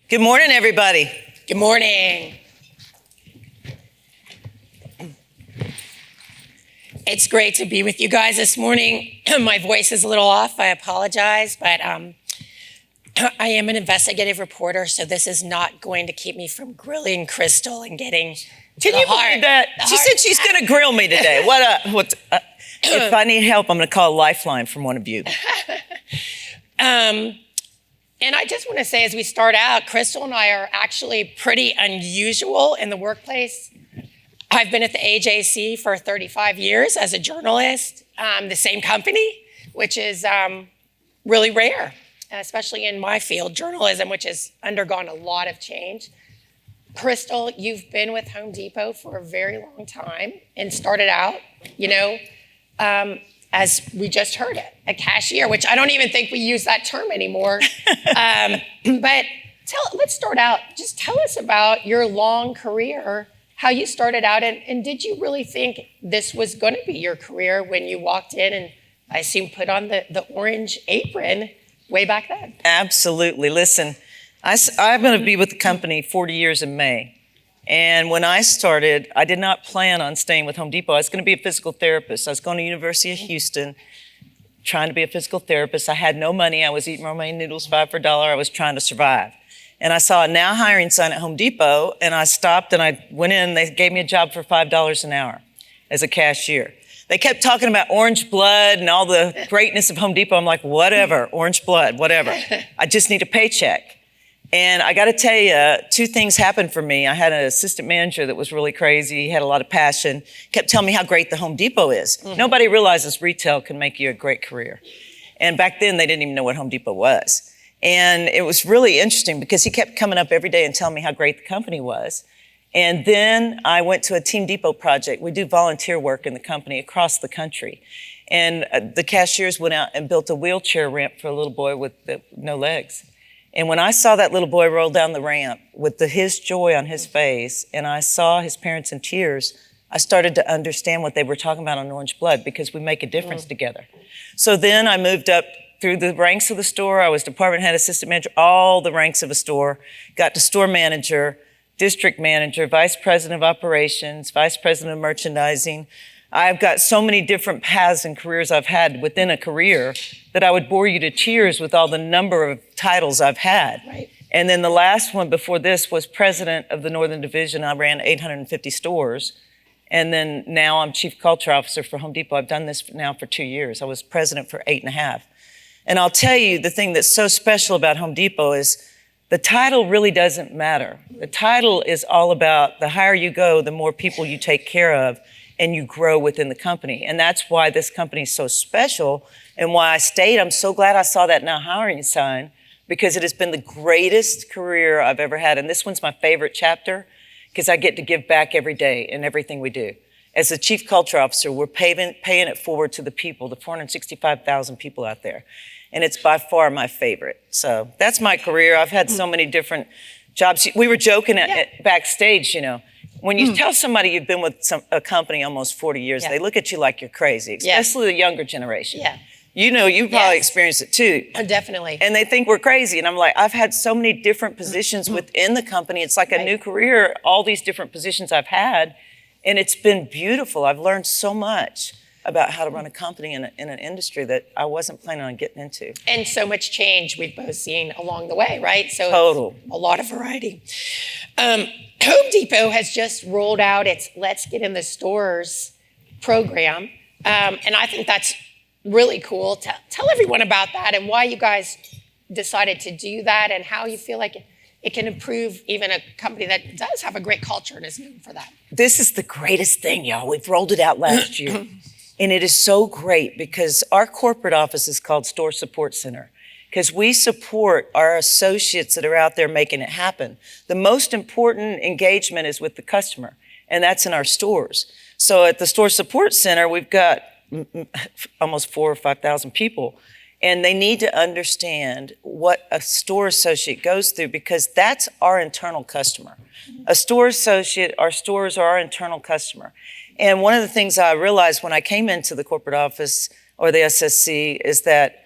Good morning, everybody. Good morning. It's great to be with you guys this morning. My voice is a little off. I apologize, but I am an investigative reporter, so this is not going to keep me from grilling Crystal and getting to Can you believe that? She said she's going to grill me today. If I need help, I'm going to call a lifeline from one of you. And I just want to say, as we start out, Crystal and I are actually pretty unusual in the workplace. I've been at the AJC for 35 years as a journalist, the same company, which is really rare, especially in my field, journalism, which has undergone a lot of change. Crystal, you've been with Home Depot for a very long time and started out, as we just heard it, a cashier, which I don't even think we use that term anymore. But let's start out. Just tell us about your long career, how you started out, and did you really think this was going to be your career when you walked in and I assume put on the orange apron way back then? Absolutely. Listen, I'm going to be with the company 40 years in May. And when I started, I did not plan on staying with Home Depot. I was going to be a physical therapist. I was going to University of Houston, trying to be a physical therapist. I had no money. I was eating romaine noodles 5 for $1. I was trying to survive. And I saw a now hiring sign at Home Depot, and I stopped and I went in. They gave me a job for $5 an hour as a cashier. They kept talking about orange blood and all the greatness of Home Depot. I'm like, whatever, orange blood, whatever. I just need a paycheck. And I got to tell you, 2 things happened for me. I had an assistant manager that was really crazy. He had a lot of passion, kept telling me how great the Home Depot is. Mm-hmm. Nobody realizes retail can make you a great career. And back then, they didn't even know what Home Depot was. And it was really interesting because he kept coming up every day and telling me how great the company was. And then I went to a Team Depot project. We do volunteer work in the company across the country. And the cashiers went out and built a wheelchair ramp for a little boy with no legs. And when I saw that little boy roll down the ramp with his joy on his face, and I saw his parents in tears, I started to understand what they were talking about on Orange Blood, because we make a difference together. So then I moved up through the ranks of the store. I was department head, assistant manager, all the ranks of a store, got to store manager, district manager, vice president of operations, vice president of merchandising. I've got so many different paths and careers I've had within a career that I would bore you to tears with all the number of titles I've had. Right. And then the last one before this was president of the Northern Division. I ran 850 stores. And then now I'm chief culture officer for Home Depot. I've done this now for 2 years. I was president for 8.5. And I'll tell you, the thing that's so special about Home Depot is the title really doesn't matter. The title is all about the higher you go, the more people you take care of, and you grow within the company. And that's why this company is so special and why I stayed. I'm so glad I saw that now hiring sign, because it has been the greatest career I've ever had. And this one's my favorite chapter because I get to give back every day in everything we do. As the chief culture officer, we're paying it forward to the people, the 465,000 people out there. And it's by far my favorite. So that's my career. I've had so many different jobs. We were joking at backstage, when you tell somebody you've been with a company almost 40 years, they look at you like you're crazy, especially the younger generation. Yeah. You probably experienced it too. Oh, definitely. And they think we're crazy. And I'm like, I've had so many different positions within the company. It's like a new career, all these different positions I've had. And it's been beautiful. I've learned so much about how to run a company in an industry that I wasn't planning on getting into. And so much change we've both seen along the way, right? So Total. A lot of variety. Home Depot has just rolled out its Let's Get in the Stores program. And I think that's really cool. Tell everyone about that and why you guys decided to do that and how you feel like it can improve even a company that does have a great culture and is known for that. This is the greatest thing, y'all. We've rolled it out last year. And it is so great because our corporate office is called Store Support Center, because we support our associates that are out there making it happen. The most important engagement is with the customer, and that's in our stores. So at the Store Support Center, we've got almost 4,000 or 5,000 people, and they need to understand what a store associate goes through, because that's our internal customer. A store associate, our stores are our internal customer. And one of the things I realized when I came into the corporate office or the SSC is that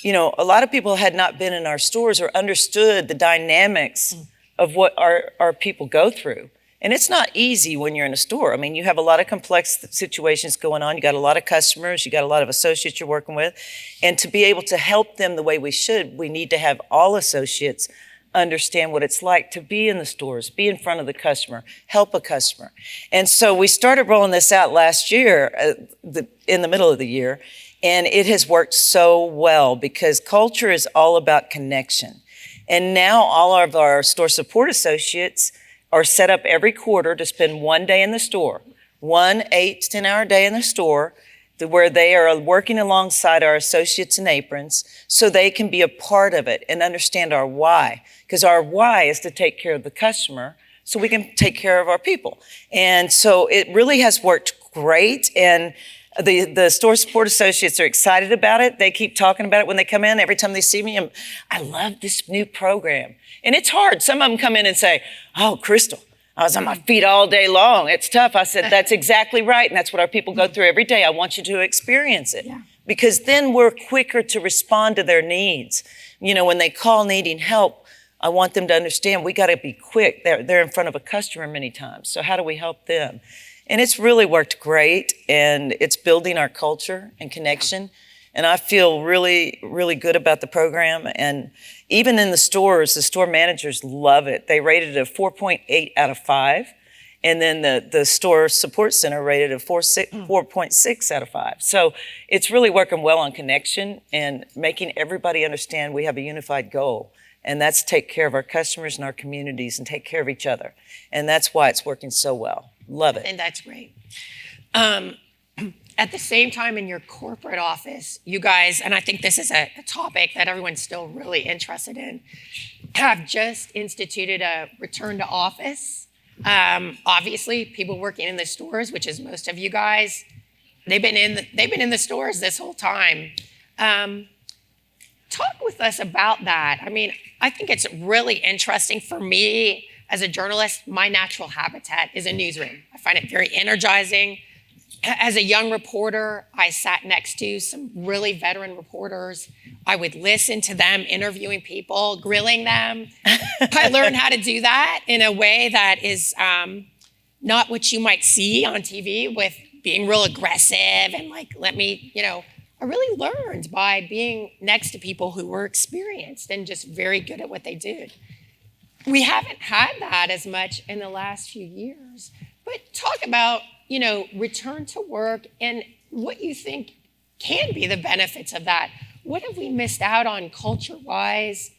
a lot of people had not been in our stores or understood the dynamics of what our people go through. And it's not easy when you're in a store. I mean, you have a lot of complex situations going on. You got a lot of customers, you got a lot of associates you're working with. And to be able to help them the way we should, we need to have all associates understand what it's like to be in the stores, be in front of the customer, help a customer. And so we started rolling this out last year, in the middle of the year, and it has worked so well because culture is all about connection. And now all of our store support associates are set up every quarter to spend one day in the store, 1 8 to 10 hour day in the store, where they are working alongside our associates in aprons so they can be a part of it and understand our why. Because our why is to take care of the customer so we can take care of our people. And so it really has worked great. And the store support associates are excited about it. They keep talking about it when they come in. Every time they see me, I love this new program. And it's hard. Some of them come in and say, oh, Crystal, I was on my feet all day long. It's tough. I said, that's exactly right. And that's what our people go through every day. I want you to experience it. Yeah. Because then we're quicker to respond to their needs. When they call needing help, I want them to understand we got to be quick. They're in front of a customer many times. So how do we help them? And it's really worked great. And it's building our culture and connection. And I feel really, really good about the program. And even in the stores, the store managers love it. They rated it a 4.8 out of 5. And then the store support center rated a 4.6 out of 5. So it's really working well on connection and making everybody understand we have a unified goal. And that's take care of our customers and our communities and take care of each other. And that's why it's working so well. Love it. And that's great. At the same time, in your corporate office, you guys, and I think this is a topic that everyone's still really interested in, have just instituted a return to office. Obviously, people working in the stores, which is most of you guys, they've been in the stores this whole time. Talk with us about that. I mean, I think it's really interesting for me as a journalist. My natural habitat is a newsroom. I find it very energizing. As a young reporter, I sat next to some really veteran reporters. I would listen to them interviewing people, grilling them. I learned how to do that in a way that is not what you might see on TV with being real aggressive and I really learned by being next to people who were experienced and just very good at what they did. We haven't had that as much in the last few years, but talk about return to work and what you think can be the benefits of that. What have we missed out on culture-wise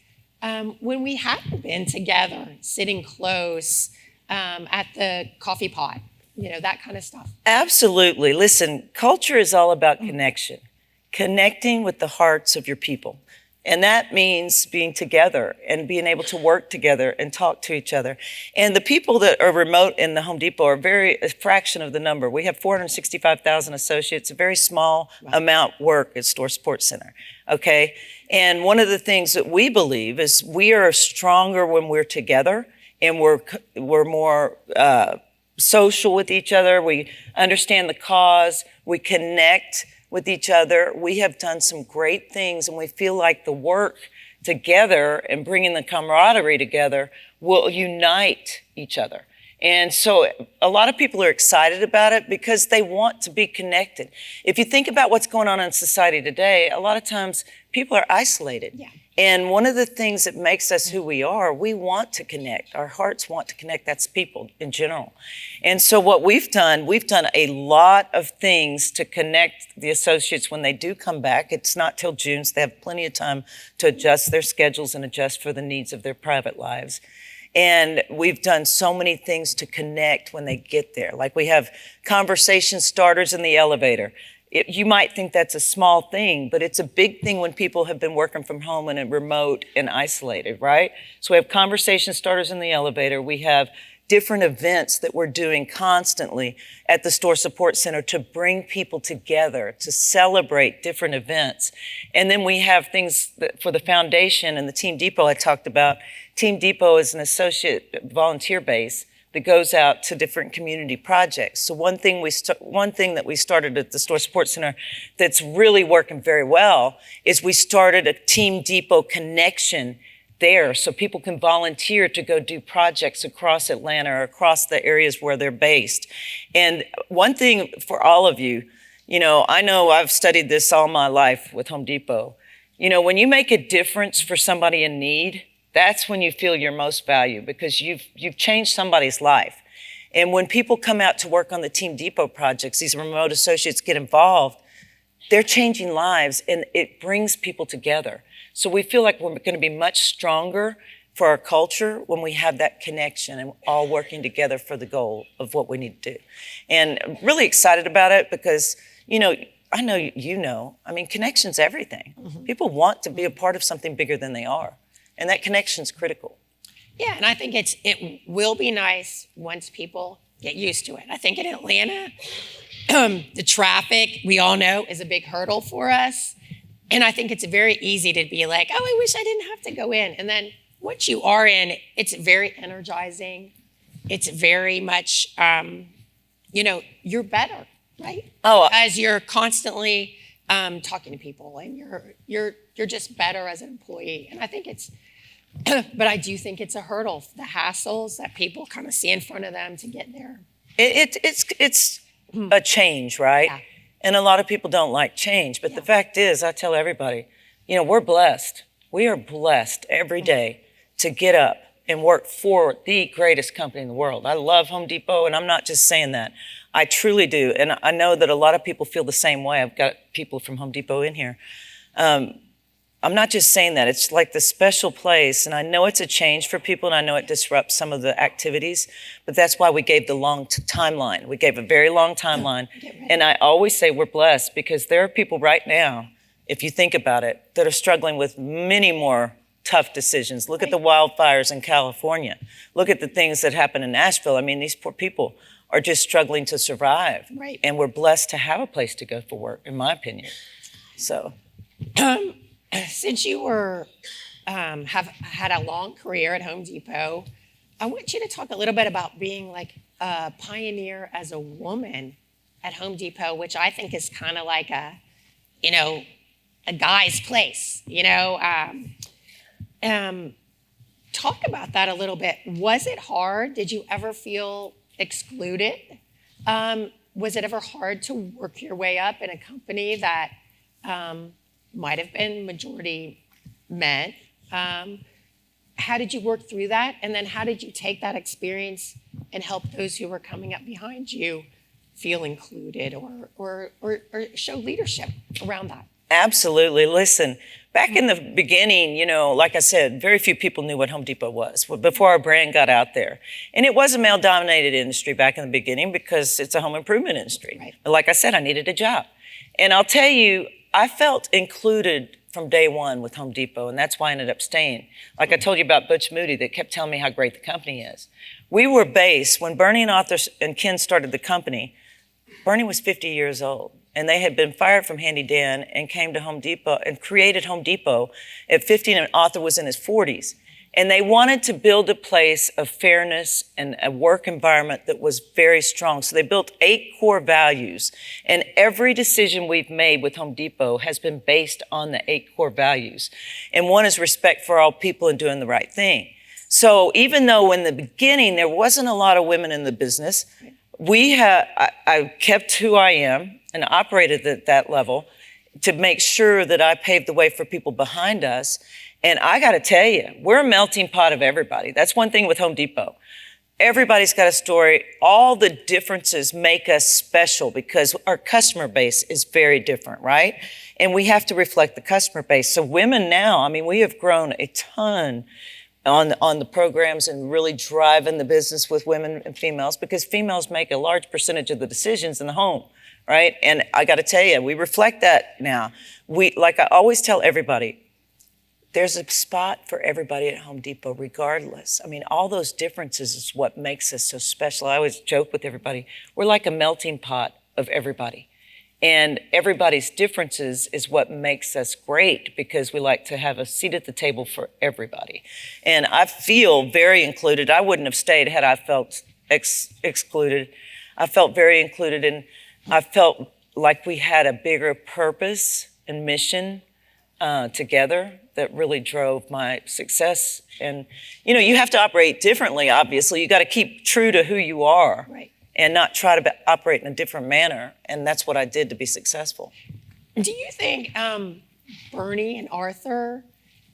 when we haven't been together, sitting close at the coffee pot, that kind of stuff? Absolutely. Listen, culture is all about connection, connecting with the hearts of your people. And that means being together and being able to work together and talk to each other. And the people that are remote in the Home Depot are a fraction of the number. We have 465,000 associates, a very small amount work at Store Support Center, okay? And one of the things that we believe is we are stronger when we're together and we're more social with each other. We understand the cause, we connect with each other. We have done some great things, and we feel like the work together and bringing the camaraderie together will unite each other. And so a lot of people are excited about it because they want to be connected. If you think about what's going on in society today, a lot of times people are isolated. Yeah. And one of the things that makes us who we are, we want to connect. Our hearts want to connect. That's people in general. And so what we've done a lot of things to connect the associates when they do come back. It's not till June, so they have plenty of time to adjust their schedules and adjust for the needs of their private lives. And we've done so many things to connect when they get there. Like we have conversation starters in the elevator. You might think that's a small thing, but it's a big thing when people have been working from home and remote and isolated, right? So we have conversation starters in the elevator. We have different events that we're doing constantly at the Store Support Center to bring people together, to celebrate different events. And then we have things for the foundation and the Team Depot I talked about. Team Depot is an associate volunteer base, that goes out to different community projects. So one thing that we started at the Store Support Center that's really working very well is we started a Team Depot connection there so people can volunteer to go do projects across Atlanta or across the areas where they're based. And one thing for all of you, I know I've studied this all my life with Home Depot. When you make a difference for somebody in need, that's when you feel your most value because you've changed somebody's life. And when people come out to work on the Team Depot projects, these remote associates get involved, they're changing lives and it brings people together. So we feel like we're going to be much stronger for our culture when we have that connection and all working together for the goal of what we need to do. And I'm really excited about it because, I know, connection's everything. Mm-hmm. People want to be a part of something bigger than they are. And that connection's critical. Yeah, and I think it will be nice once people get used to it. I think in Atlanta, the traffic, we all know, is a big hurdle for us. And I think it's very easy to be like, oh, I wish I didn't have to go in. And then once you are in, it's very energizing. It's very much, you're better, right? Oh, as you're constantly talking to people and you're just better as an employee. And I think but I do think it's a hurdle, the hassles that people kind of see in front of them to get there. It's a change, right? Yeah. And a lot of people don't like change, but the fact is, I tell everybody, we're blessed. We are blessed every day to get up and work for the greatest company in the world. I love Home Depot, and I'm not just saying that. I truly do, and I know that a lot of people feel the same way. I've got people from Home Depot in here. I'm not just saying that. It's like the special place, and I know it's a change for people, and I know it disrupts some of the activities, but that's why we gave the long timeline. We gave a very long timeline, and I always say we're blessed because there are people right now, if you think about it, that are struggling with many more tough decisions. Look at the wildfires in California. Look at the things that happen in Nashville. These poor people are just struggling to survive, right? And we're blessed to have a place to go for work, in my opinion. So. Since you have had a long career at Home Depot, I want you to talk a little bit about being like a pioneer as a woman at Home Depot, which I think is kind of like a guy's place. Talk about that a little bit. Was it hard? Did you ever feel excluded? Was it ever hard to work your way up in a company that might have been majority men? How did you work through that? And then how did you take that experience and help those who were coming up behind you feel included or show leadership around that? Absolutely. Listen, back in the beginning, like I said, very few people knew what Home Depot was before our brand got out there. And it was a male-dominated industry back in the beginning because it's a home improvement industry. Right. But like I said, I needed a job. And I'll tell you, I felt included from day one with Home Depot, and that's why I ended up staying. Like I told you about Butch Moody that kept telling me how great the company is. We were based, when Bernie and Arthur and Ken started the company, Bernie was 50 years old, and they had been fired from Handy Dan and came to Home Depot and created Home Depot at 50, and Arthur was in his 40s. And they wanted to build a place of fairness and a work environment that was very strong. So they built 8 core values. And every decision we've made with Home Depot has been based on the 8 core values. And one is respect for all people and doing the right thing. So even though in the beginning there wasn't a lot of women in the business, I kept who I am and operated at that level to make sure that I paved the way for people behind us. And I got to tell you, we're a melting pot of everybody. That's one thing with Home Depot. Everybody's got a story. All the differences make us special because our customer base is very different, right? And we have to reflect the customer base. So women now, we have grown a ton on the programs and really driving the business with women and females because females make a large percentage of the decisions in the home, right? And I got to tell you, we reflect that now. Like I always tell everybody, there's a spot for everybody at Home Depot regardless. All those differences is what makes us so special. I always joke with everybody, we're like a melting pot of everybody. And everybody's differences is what makes us great because we like to have a seat at the table for everybody. And I feel very included. I wouldn't have stayed had I felt excluded. I felt very included, and I felt like we had a bigger purpose and mission together that really drove my success. And, you have to operate differently, obviously. You got to keep true to who you are. Right. And not try to operate in a different manner. And that's what I did to be successful. Do you think Bernie and Arthur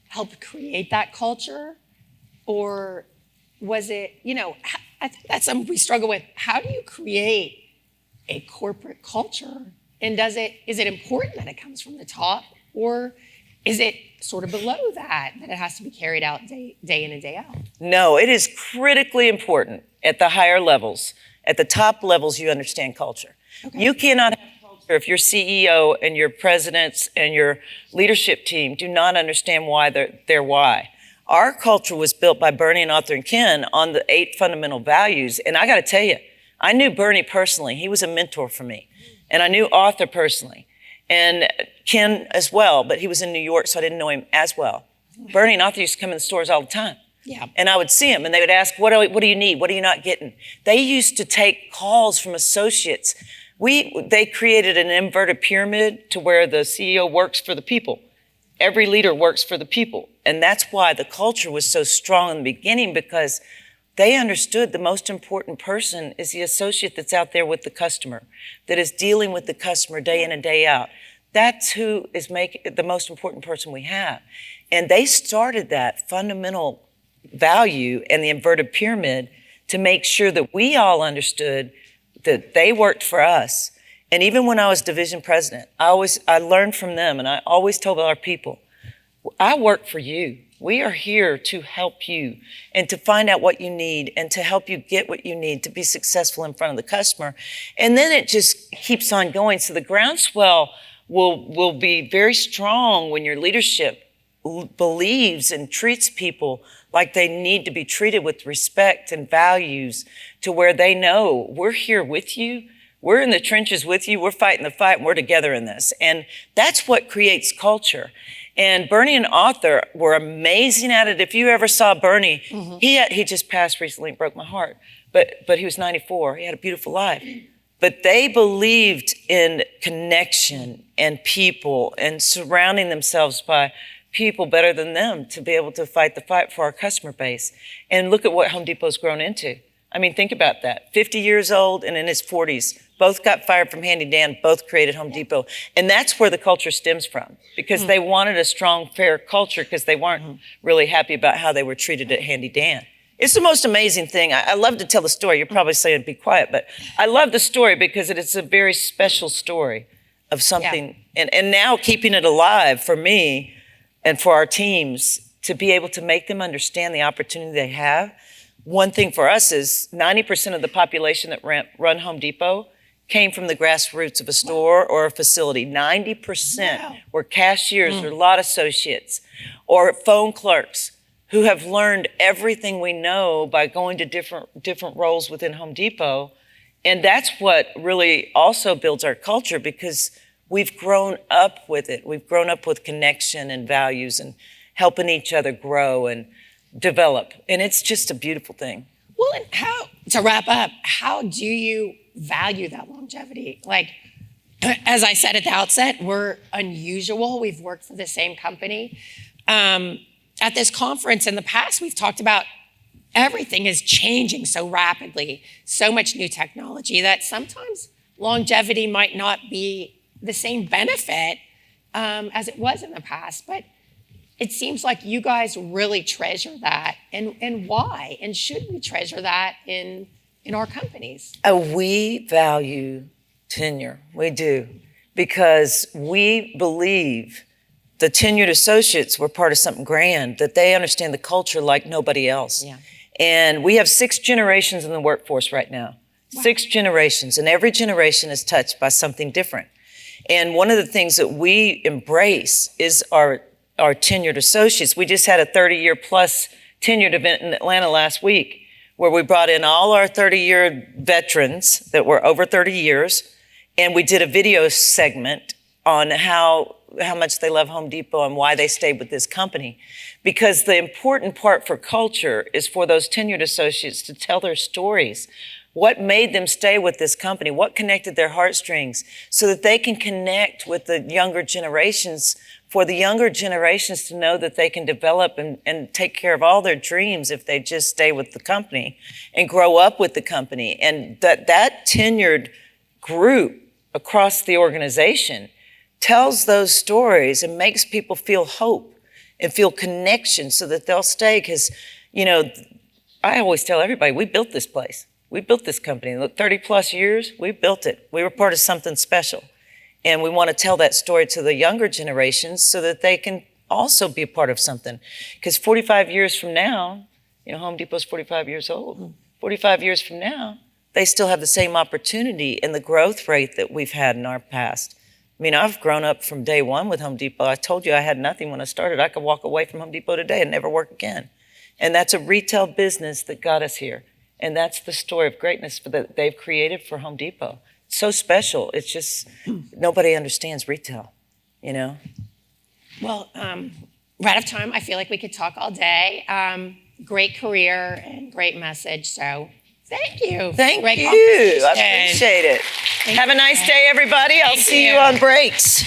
helped create that culture? Or was it, I think that's something we struggle with. How do you create a corporate culture? And is it important that it comes from the top? Or is it sort of below that it has to be carried out day in and day out? No, it is critically important at the higher levels. At the top levels, you understand culture. Okay. You cannot have culture if your CEO and your presidents and your leadership team do not understand why their why. Our culture was built by Bernie and Arthur and Ken on the 8 fundamental values. And I got to tell you, I knew Bernie personally. He was a mentor for me. And I knew Arthur personally. And Ken as well, but he was in New York, so I didn't know him as well. Bernie and Arthur used to come in the stores all the time. Yeah. And I would see them, and they would ask, what do you need? What are you not getting? They used to take calls from associates. They created an inverted pyramid to where the CEO works for the people. Every leader works for the people. And that's why the culture was so strong in the beginning, because they understood the most important person is the associate that's out there with the customer, that is dealing with the customer day in and day out. That's who is the most important person we have. And they started that fundamental value and the inverted pyramid to make sure that we all understood that they worked for us. And even when I was division president, I learned from them, and I always told our people, I work for you. We are here to help you and to find out what you need and to help you get what you need to be successful in front of the customer. And then it just keeps on going. So the groundswell will be very strong when your leadership believes and treats people like they need to be treated with respect and values, to where they know we're here with you. We're in the trenches with you. We're fighting the fight, and we're together in this. And that's what creates culture. And Bernie and Arthur were amazing at it. If you ever saw Bernie, he just passed recently and broke my heart. But he was 94. He had a beautiful life. But they believed in connection and people and surrounding themselves by people better than them to be able to fight the fight for our customer base. And look at what Home Depot's grown into. I mean, think about that. 50 years old and in his 40s, both got fired from Handy Dan, both created Home Depot. And that's where the culture stems from, because they wanted a strong, fair culture because they weren't really happy about how they were treated at Handy Dan. It's the most amazing thing. I love to tell the story. You're probably saying be quiet, but I love the story because it's a very special story of something. Yeah. And now keeping it alive for me and for our teams to be able to make them understand the opportunity they have. One thing for us is 90% of the population that run Home Depot came from the grassroots of a store or a facility. 90% were cashiers or lot associates or phone clerks who have learned everything we know by going to different roles within Home Depot. And that's what really also builds our culture, because we've grown up with it. We've grown up with connection and values and helping each other grow and develop. And it's just a beautiful thing. Well, and to wrap up, how do you value that longevity? Like, as I said at the outset, we're unusual. We've worked for the same company. At this conference in the past, we've talked about everything is changing so rapidly, so much new technology, that sometimes longevity might not be the same benefit as it was in the past. But it seems like you guys really treasure that. And why? And should we treasure that in our companies? We value tenure. We do. Because we believe the tenured associates were part of something grand, that they understand the culture like nobody else. Yeah. And we have 6 generations in the workforce right now. Wow. 6 generations. And every generation is touched by something different. And one of the things that we embrace is our tenured associates. We just had a 30-year plus tenured event in Atlanta last week, where we brought in all our 30-year veterans that were over 30 years, and we did a video segment on how how much they love Home Depot and why they stayed with this company. Because the important part for culture is for those tenured associates to tell their stories. What made them stay with this company? What connected their heartstrings so that they can connect with the younger generations, for the younger generations to know that they can develop and take care of all their dreams if they just stay with the company and grow up with the company. And that tenured group across the organization tells those stories and makes people feel hope and feel connection so that they'll stay. Because, I always tell everybody, we built this place. We built this company. Look, 30 plus years, we built it. We were part of something special. And we want to tell that story to the younger generations so that they can also be a part of something. Because 45 years from now, Home Depot's 45 years old. 45 years from now, they still have the same opportunity and the growth rate that we've had in our past. I mean, I've grown up from day one with Home Depot. I told you I had nothing when I started. I could walk away from Home Depot today and never work again. And that's a retail business that got us here. And that's the story of greatness that they've created for Home Depot. It's so special. It's just, nobody understands retail, Well, we're out of time. I feel like we could talk all day. Great career and great message. So thank you. Thank Great you. I conversation. appreciate it. Thank Have a nice day, everybody. I'll see you on breaks.